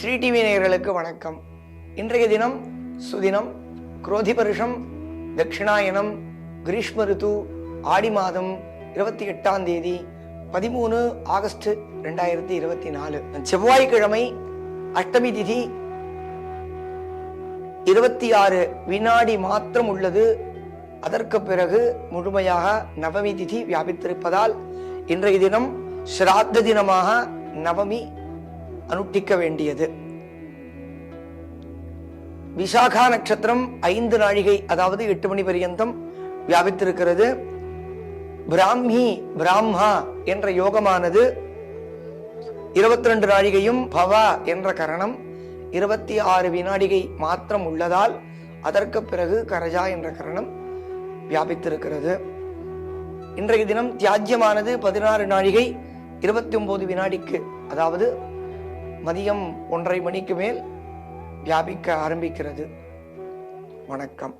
Sri TV நேயர்களுக்கு வணக்கம். இன்றைய தினம் சுதினம், குரோதி வருஷம், தட்சிணாயனம், கிரீஷ்ம ரித்து, ஆடி மாதம் 28ஆம் தேதி 13 ஆகஸ்ட் 2024 செவ்வாய்க்கிழமை, அஷ்டமி திதி. 26 வினாடி மாத்திரம் உள்ளது. அதற்கு பிறகு முழுமையாக நவமி திதி வியாபித்திருப்பதால் இன்றைய தினம் ஸ்ராத்த தினமாக நவமி அனுஷ்டிக்க வேண்டியது. விசாகா நட்சத்திரம் 5 நாழிகை, அதாவது 8 மணி பரியந்தம் வியாபித்திருக்கிறது. பிராம்மா என்ற யோகமானது 22 நாழிகையும், பவா என்ற கரணம் 26 வினாடிகை மாத்திரம் உள்ளதால் அதற்கு பிறகு கரஜா என்ற கரணம் வியாபித்திருக்கிறது. இன்றைய தினம் தியாஜ்யமானது 16 நாழிகை 29 வினாடிக்கு, அதாவது மதியம் 1:30 மணிக்கு மேல் வியாபிக்க ஆரம்பிக்கிறது. வணக்கம்.